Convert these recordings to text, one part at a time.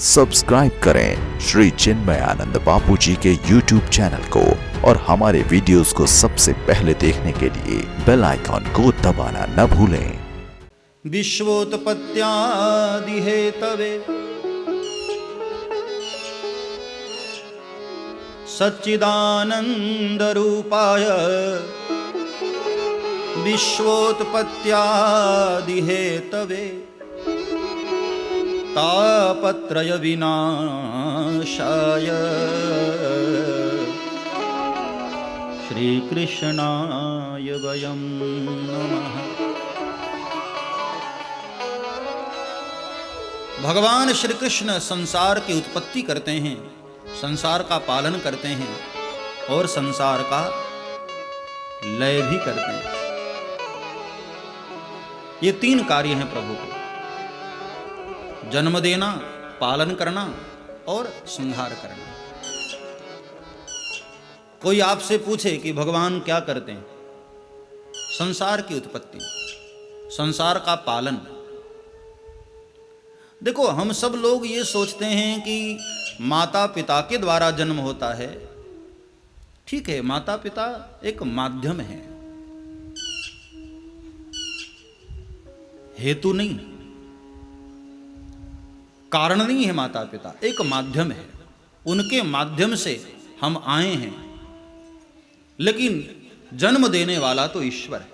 Subscribe करें श्री चिन्मयानंद बापू जी के YouTube channel को और हमारे वीडियोस को सबसे पहले देखने के लिए बेल आइकॉन को दबाना न भूलें। विश्वोत्पत्त्यादि हेतवे सच्चिदानंद रूपाय विश्वोत्पत्त्यादि हेतवे तापत्रय विनाशाय श्री कृष्णाय वयं नमः। भगवान श्री कृष्ण संसार की उत्पत्ति करते हैं, संसार का पालन करते हैं और संसार का लय भी करते हैं। ये तीन कार्य हैं प्रभु के, जन्म देना, पालन करना और संहार करना। कोई आपसे पूछे कि भगवान क्या करते हैं? संसार की उत्पत्ति, संसार का पालन। देखो, हम सब लोग ये सोचते हैं कि माता पिता के द्वारा जन्म होता है। ठीक है, माता पिता एक माध्यम है, हेतु नहीं, कारण नहीं है। माता पिता एक माध्यम है, उनके माध्यम से हम आए हैं, लेकिन जन्म देने वाला तो ईश्वर है।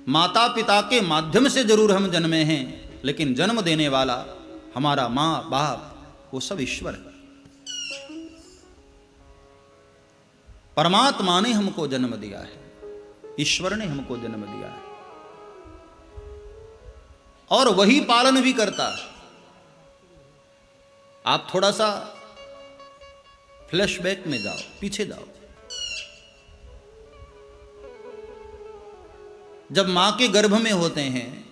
माता पिता के माध्यम से जरूर हम जन्मे हैं, लेकिन जन्म देने वाला हमारा माँ बाप वो सब ईश्वर है। परमात्मा ने हमको जन्म दिया है, ईश्वर ने हमको जन्म दिया है और वही पालन भी करता है। आप थोड़ा सा फ्लैशबैक में जाओ, पीछे जाओ। जब मां के गर्भ में होते हैं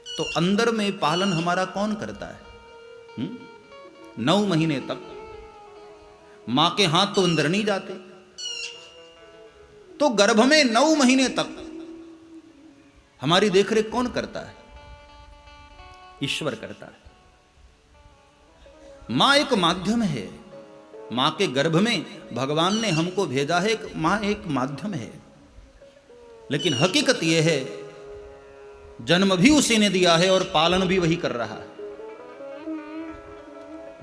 तो अंदर में पालन हमारा कौन करता है? 9 महीने तक मां के हाथ तो अंदर नहीं जाते, तो गर्भ में 9 महीने तक हमारी देखरेख कौन करता है? ईश्वर करता है। मां एक माध्यम है, मां के गर्भ में भगवान ने हमको भेजा है, मां एक माध्यम है, लेकिन हकीकत यह है जन्म भी उसी ने दिया है और पालन भी वही कर रहा है।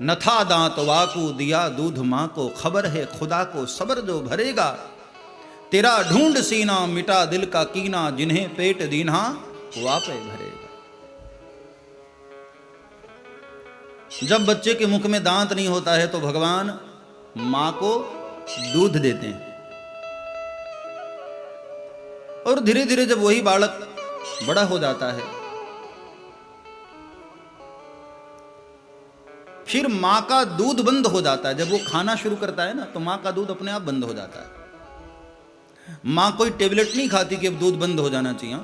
न था दांत वाकू दिया दूध मां को, खबर है खुदा को सबर जो भरेगा, तेरा ढूंढ सीना मिटा दिल का कीना, जिन्हें पेट दीना वो आपे भरेगा। जब बच्चे के मुख में दांत नहीं होता है तो भगवान मां को दूध देते हैं और धीरे धीरे जब वही बालक बड़ा हो जाता है फिर मां का दूध बंद हो जाता है। जब वो खाना शुरू करता है ना तो मां का दूध अपने आप बंद हो जाता है। मां कोई टेबलेट नहीं खाती कि अब दूध बंद हो जाना चाहिए,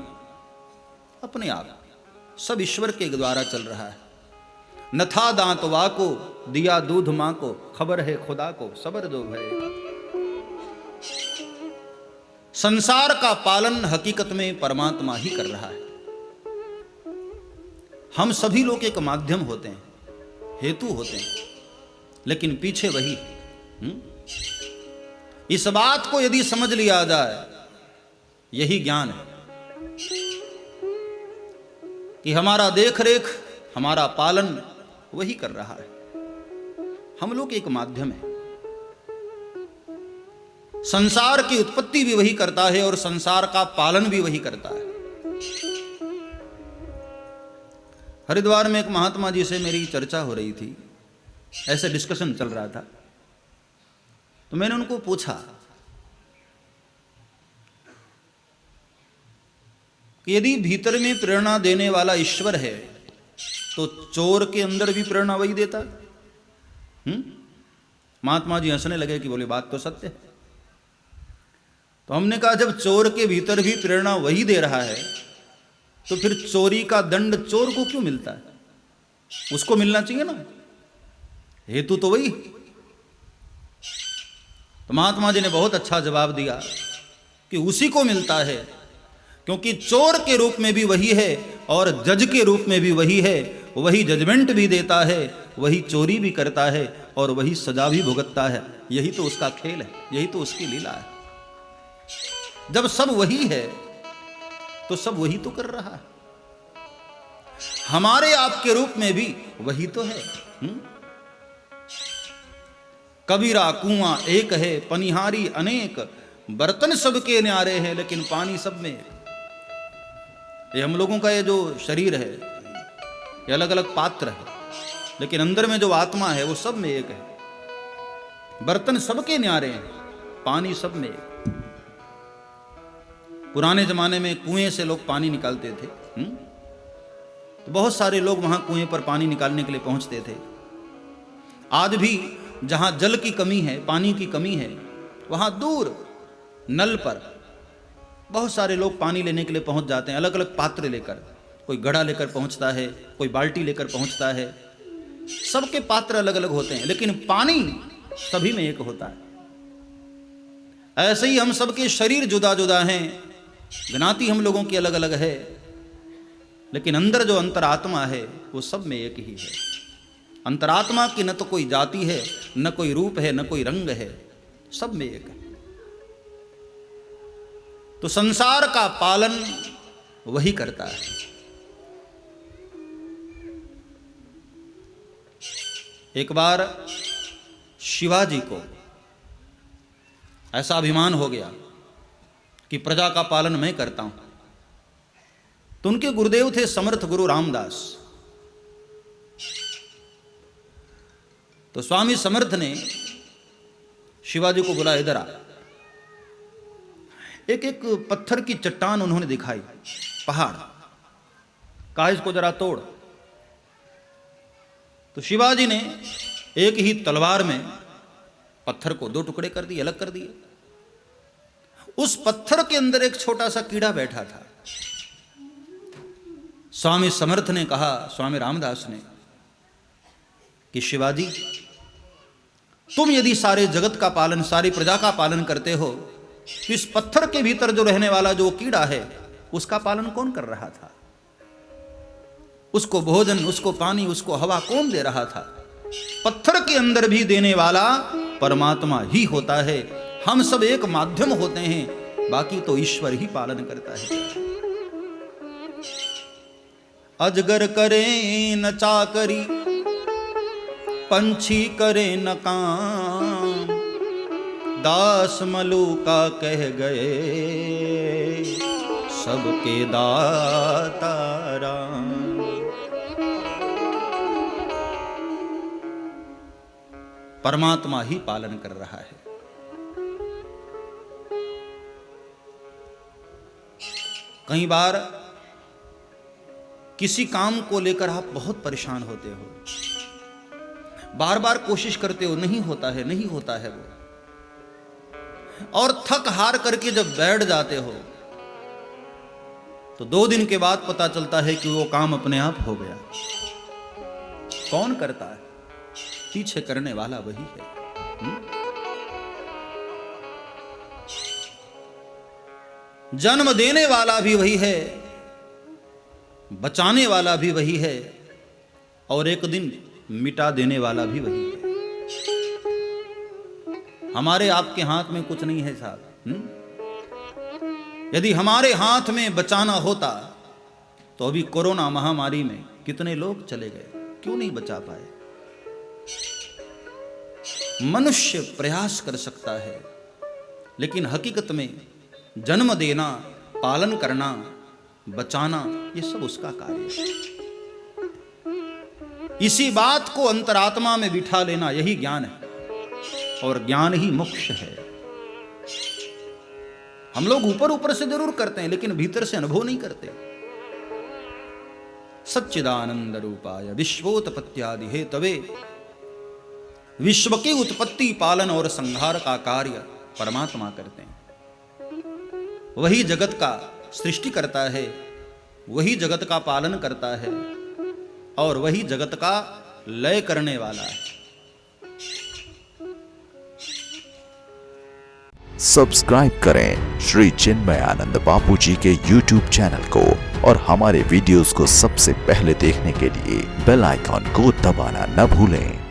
अपने आप सब ईश्वर के द्वारा चल रहा है। न था दांत वाको दिया दूध मां को, खबर है खुदा को सबर जो भरेगा। संसार का पालन हकीकत में परमात्मा ही कर रहा है। हम सभी लोग एक माध्यम होते हैं, हेतु होते हैं, लेकिन पीछे वही। इस बात को यदि समझ लिया जाए, यही ज्ञान है कि हमारा देखरेख, हमारा पालन वही कर रहा है। हम लोग एक माध्यम है। संसार की उत्पत्ति भी वही करता है और संसार का पालन भी वही करता है। हरिद्वार में एक महात्मा जी से मेरी चर्चा हो रही थी, ऐसे डिस्कशन चल रहा था, तो मैंने उनको पूछा कि यदि भीतर में प्रेरणा देने वाला ईश्वर है तो चोर के अंदर भी प्रेरणा वही देता। महात्मा जी हंसने लगे कि बोले बात तो सत्य है। तो हमने कहा जब चोर के भीतर भी प्रेरणा वही दे रहा है तो फिर चोरी का दंड चोर को क्यों मिलता है? उसको मिलना चाहिए ना, हेतु तो वही। तो महात्मा जी ने बहुत अच्छा जवाब दिया कि उसी को मिलता है क्योंकि चोर के रूप में भी वही है और जज के रूप में भी वही है। वही जजमेंट भी देता है, वही चोरी भी करता है और वही सजा भी भुगतता है। यही तो उसका खेल है, यही तो उसकी लीला है। जब सब वही है तो सब वही तो कर रहा है। हमारे आपके रूप में भी वही तो है। कबीरा कुआं एक है, पनिहारी अनेक, बर्तन सबके न्यारे हैं लेकिन पानी सब में। ये हम लोगों का ये जो शरीर है ये अलग अलग पात्र है, लेकिन अंदर में जो आत्मा है वो सब में एक है। बर्तन सबके न्यारे हैं, पानी सब में एक। पुराने जमाने में कुएं से लोग पानी निकालते थे, तो बहुत सारे लोग वहां कुएं पर पानी निकालने के लिए पहुंचते थे। आज भी जहां जल की कमी है, पानी की कमी है, वहां दूर नल पर बहुत सारे लोग पानी लेने के लिए पहुंच जाते हैं, अलग अलग पात्र लेकर। कोई घड़ा लेकर पहुंचता है, कोई बाल्टी लेकर पहुंचता है। सबके पात्र अलग अलग होते हैं, लेकिन पानी सभी में एक होता है। ऐसे ही हम सबके शरीर जुदा जुदा हैं, ज्ञाति हम लोगों की अलग अलग है, लेकिन अंदर जो अंतरात्मा है वो सब में एक ही है। अंतरात्मा की न तो कोई जाति है, न कोई रूप है, न कोई रंग है, सब में एक है। तो संसार का पालन वही करता है। एक बार शिवाजी को ऐसा अभिमान हो गया कि प्रजा का पालन मैं करता हूं, तो उनके गुरुदेव थे समर्थ गुरु रामदास। तो स्वामी समर्थ ने शिवाजी को बुलाया, इधर आ। एक एक पत्थर की चट्टान उन्होंने दिखाई, पहाड़, कहा इसको जरा तोड़। तो शिवाजी ने एक ही तलवार में पत्थर को दो टुकड़े कर दिए, अलग कर दिए। उस पत्थर के अंदर एक छोटा सा कीड़ा बैठा था। स्वामी समर्थ ने कहा, स्वामी रामदास ने, कि शिवाजी, तुम यदि सारे जगत का पालन, सारी प्रजा का पालन करते हो, तो इस पत्थर के भीतर जो रहने वाला जो कीड़ा है उसका पालन कौन कर रहा था? उसको भोजन, उसको पानी, उसको हवा कौन दे रहा था? पत्थर के अंदर भी देने वाला परमात्मा ही होता है। हम सब एक माध्यम होते हैं, बाकी तो ईश्वर ही पालन करता है। अजगर करे न चाकरी, पंछी करे न काम, दास मलूका कह गए सबके दाता राम। परमात्मा ही पालन कर रहा है। कई बार किसी काम को लेकर आप बहुत परेशान होते हो, बार बार कोशिश करते हो, नहीं होता है, नहीं होता है वो, और थक हार करके जब बैठ जाते हो तो 2 दिन के बाद पता चलता है कि वो काम अपने आप हो गया। कौन करता है? पीछे करने वाला वही है। जन्म देने वाला भी वही है, बचाने वाला भी वही है, और एक दिन मिटा देने वाला भी वही है। हमारे आपके हाथ में कुछ नहीं है साहब। यदि हमारे हाथ में बचाना होता तो अभी कोरोना महामारी में कितने लोग चले गए, क्यों नहीं बचा पाए? मनुष्य प्रयास कर सकता है, लेकिन हकीकत में जन्म देना, पालन करना, बचाना, ये सब उसका कार्य है। इसी बात को अंतरात्मा में बिठा लेना, यही ज्ञान है, और ज्ञान ही मोक्ष है। हम लोग ऊपर ऊपर से जरूर करते हैं, लेकिन भीतर से अनुभव नहीं करते। सच्चिदानंद रूपाय विश्वोत्पत्त्यादि हेतवे, विश्व की उत्पत्ति, पालन और संहार का कार्य परमात्मा करते हैं। वही जगत का सृष्टि करता है, वही जगत का पालन करता है, और वही जगत का लय करने वाला है। सब्सक्राइब करें श्री चिन्मयानंद बापू जी के YouTube चैनल को और हमारे वीडियोस को सबसे पहले देखने के लिए बेल आइकॉन को दबाना न भूलें।